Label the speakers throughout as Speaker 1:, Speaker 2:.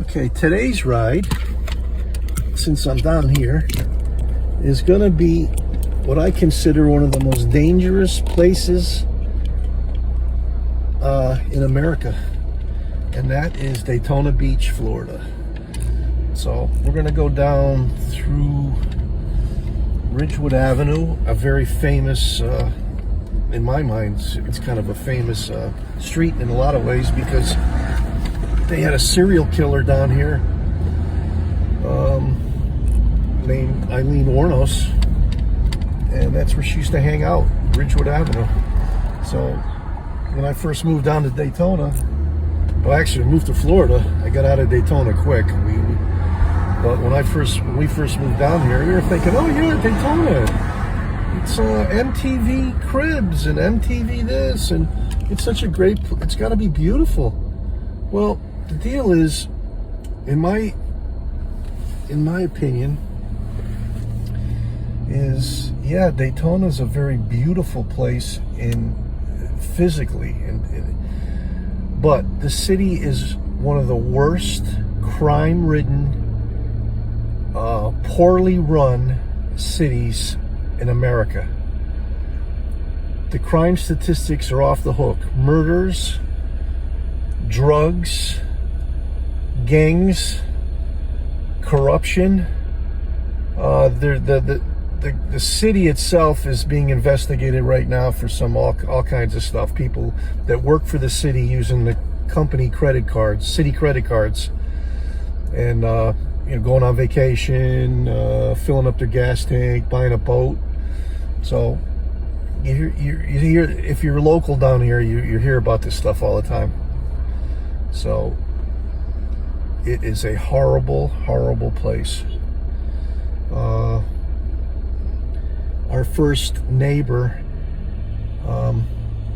Speaker 1: Okay, today's ride, since I'm down here, is going to be what I consider one of the most dangerous places in America, and that is Daytona Beach, Florida. So we're going to go down through Ridgewood Avenue, a very famous, in my mind, it's kind of a famous street in a lot of ways because they had a serial killer down here named Eileen Wuornos, and that's where she used to hang out, Ridgewood Avenue. So when I first moved down to Daytona, well, actually I moved to Florida, I got out of Daytona quick. But when we first moved down here, we were thinking, oh yeah, Daytona, it's MTV Cribs and MTV this, and it's such a great, it's got to be beautiful. Well, the deal is, in my opinion, is yeah, Daytona's a very beautiful place physically, but the city is one of the worst crime-ridden, poorly run cities in America. The crime statistics are off the hook. Murders, drugs, gangs, corruption. The city itself is being investigated right now for all kinds of stuff. People that work for the city using the company credit cards, city credit cards, and going on vacation, filling up their gas tank, buying a boat. So you hear, if you're local down here, you hear about this stuff all the time. So it is a horrible, horrible place. Our first neighbor,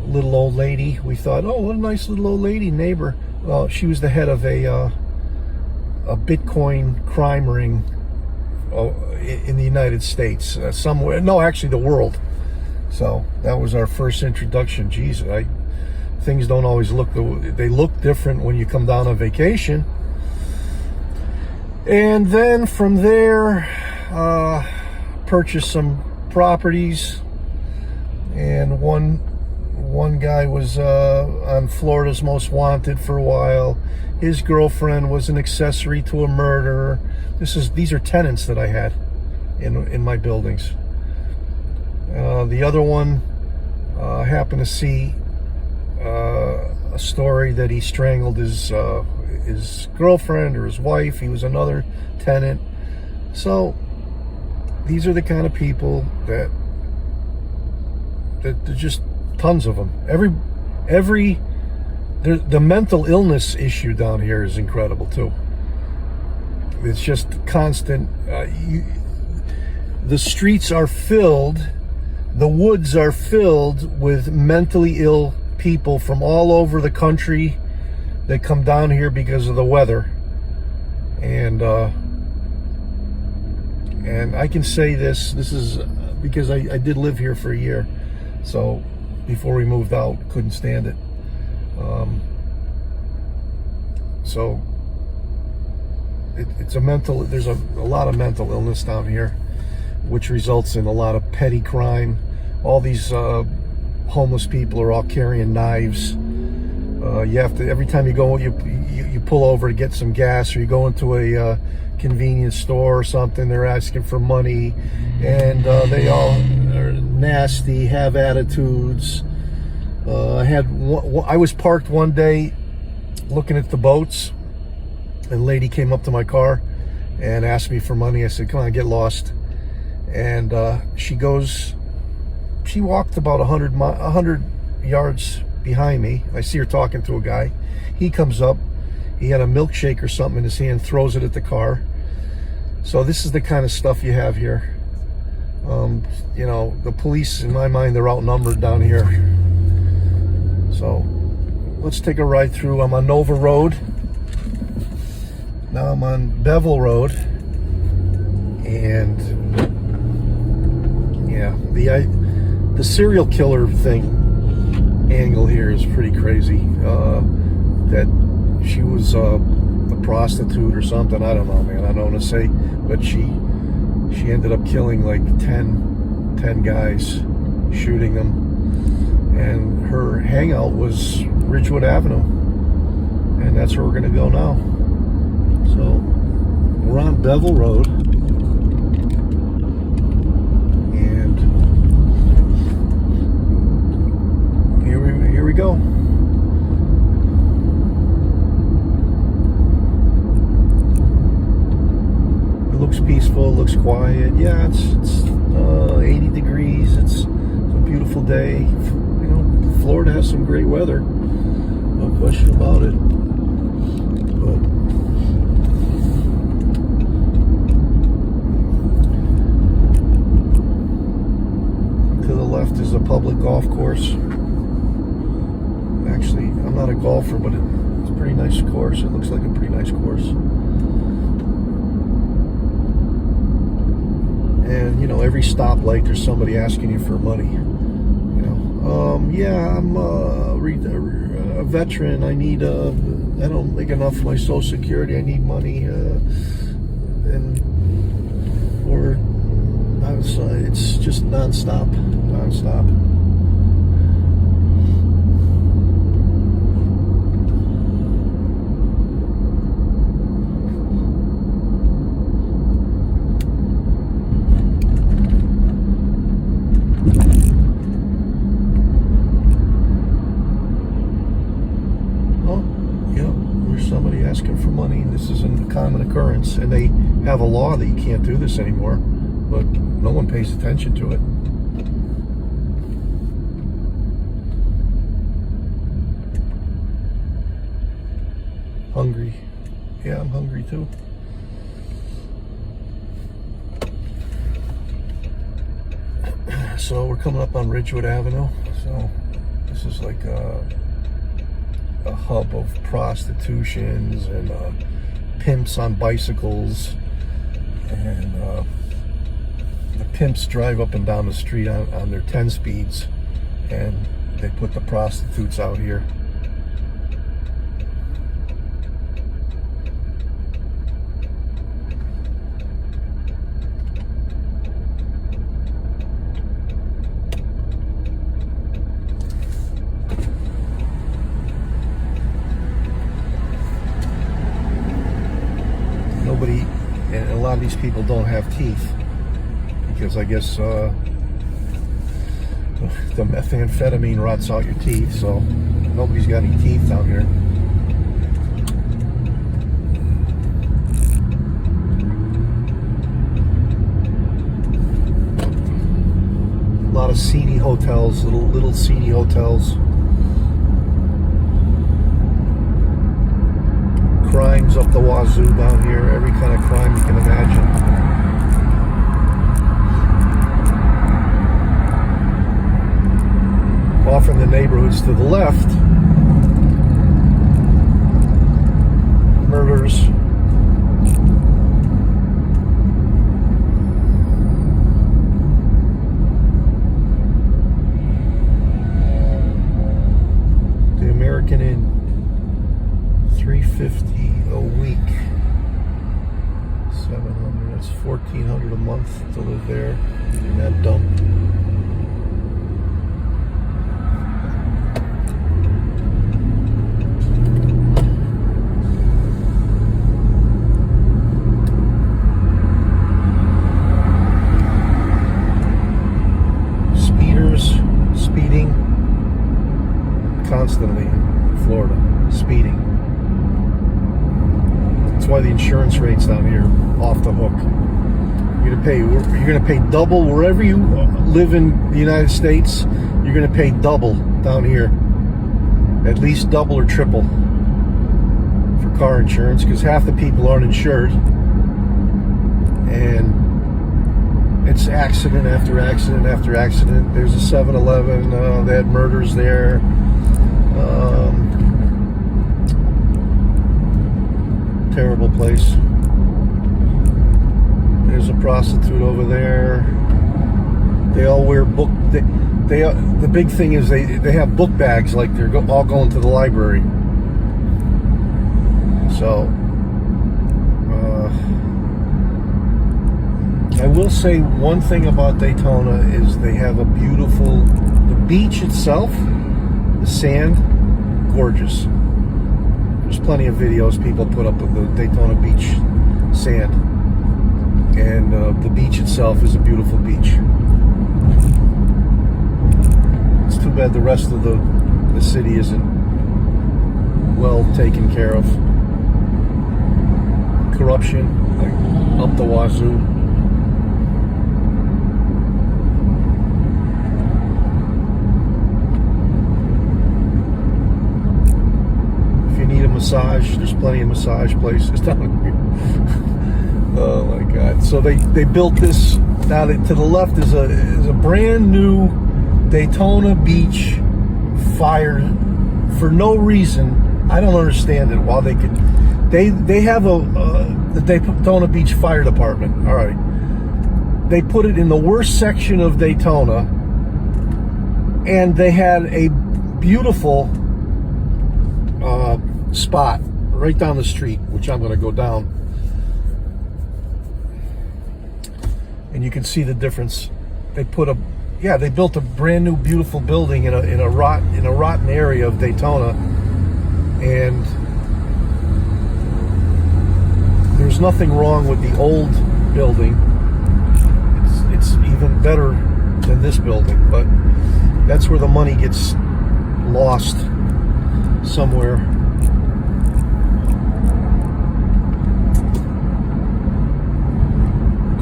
Speaker 1: little old lady, we thought, oh, what a nice little old lady neighbor. Well, she was the head of a Bitcoin crime ring in the United States, somewhere. No, actually, the world. So that was our first introduction. Jesus, things don't always look they look different when you come down on vacation. And then from there, purchased some properties, and one guy was on Florida's Most Wanted for a while. His girlfriend was an accessory to a murder. These are tenants that I had in my buildings. The other one happened to see a story that he strangled his girlfriend or his wife. He was another tenant. So these are the kind of people that there's just tons of them. The mental illness issue down here is incredible too. It's just constant. The streets are filled, the woods are filled with mentally ill people from all over the country that come down here because of the weather. And I can say this is because I did live here for a year. So before we moved out, couldn't stand it. So there's a lot of mental illness down here, which results in a lot of petty crime. All these homeless people are all carrying knives. You have to, every time you go, you pull over to get some gas, or you go into a convenience store or something, they're asking for money, and they all are nasty, have attitudes. I was parked one day looking at the boats, and a lady came up to my car and asked me for money. I said, come on, get lost. And she walked about 100 yards behind me. I see her talking to a guy. He comes up, he had a milkshake or something in his hand, throws it at the car. So this is the kind of stuff you have here. The police, in my mind, they're outnumbered down here. So let's take a ride through. I'm on Nova Road. Now I'm on Bevel Road. And yeah, the serial killer angle here is pretty crazy. That she was a prostitute or something. I don't know, man. I don't want to say, but she ended up killing like 10 guys, shooting them, and her hangout was Ridgewood Avenue, and that's where we're gonna go now. So we're on Bevel Road, and here we go. It looks peaceful, it looks quiet. Yeah, it's 80 degrees. It's a beautiful day. You know, Florida has some great weather, no question about it. But to the left is a public golf course. Actually, I'm not a golfer, but it's a pretty nice course. It looks like a pretty nice course. And, you know, every stoplight, there's somebody asking you for money. You know, yeah, I'm a veteran. I need, I don't make enough for my Social Security. I need money. Or it's just nonstop. Somebody asking for money. This isn't a common occurrence, and they have a law that you can't do this anymore, but no one pays attention to it. Hungry. Yeah, I'm hungry too. So we're coming up on Ridgewood Avenue. So this is like a hub of prostitutions and pimps on bicycles, and the pimps drive up and down the street on their 10 speeds, and they put the prostitutes out here. And a lot of these people don't have teeth, because I guess the methamphetamine rots out your teeth, so nobody's got any teeth down here. A lot of seedy hotels, little seedy hotels. Crimes up the wazoo down here, every kind of crime you can imagine. Off in the neighborhoods to the left, murders. The American Inn. $350 a week, $700. That's $1,400 a month to live there in that dump. Speeding constantly in Florida. Speeding. That's why the insurance rates down here are off the hook. You're gonna pay double wherever you live in the United States. You're gonna pay double down here, at least double or triple for car insurance, because half the people aren't insured, and it's accident after accident after accident. There's a 7-Eleven. They had murders there. Terrible place. There's a prostitute over there. They all wear book. The big thing is they have book bags, like they're all going to the library. So I will say one thing about Daytona is they have a beautiful, the beach itself, the sand, gorgeous. There's plenty of videos people put up of the Daytona beach sand. And the beach itself is a beautiful beach. It's too bad the rest of the city isn't well taken care of. Corruption, like up the wazoo. If you need a massage, there's plenty of massage places down here. Oh my God! So they built this. Now to the left is a brand new Daytona Beach fire for no reason. I don't understand it. While they could, they have the Daytona Beach Fire Department. All right, they put it in the worst section of Daytona, and they had a beautiful spot right down the street, which I'm going to go down, and you can see the difference. They built a brand new beautiful building in a rotten area of Daytona, and there's nothing wrong with the old building. It's even better than this building, but that's where the money gets lost somewhere.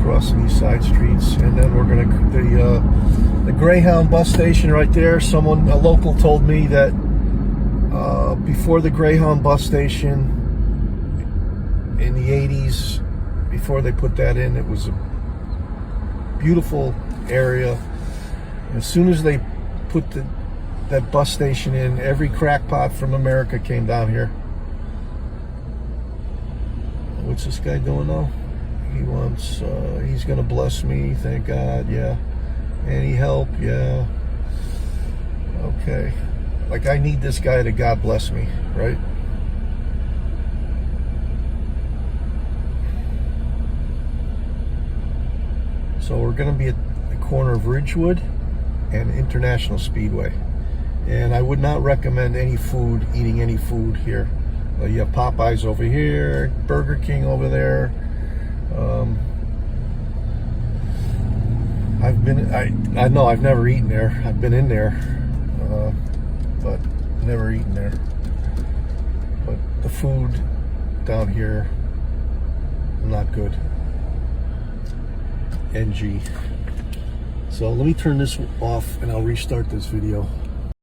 Speaker 1: Crossing these side streets, and then we're gonna the Greyhound bus station right there. A local told me that before the Greyhound bus station in the 80s, before they put that in, it was a beautiful area. And as soon as they put that bus station in, every crackpot from America came down here. What's this guy doing now? He wants, he's gonna bless me, thank God, yeah. Any help, yeah. Okay. Like, I need this guy to God bless me, right? So we're gonna be at the corner of Ridgewood and International Speedway. And I would not recommend eating any food here. You have Popeyes over here, Burger King over there. I know I've never eaten there. I've been in there, but never eaten there. But the food down here, not good. NG. So let me turn this off and I'll restart this video.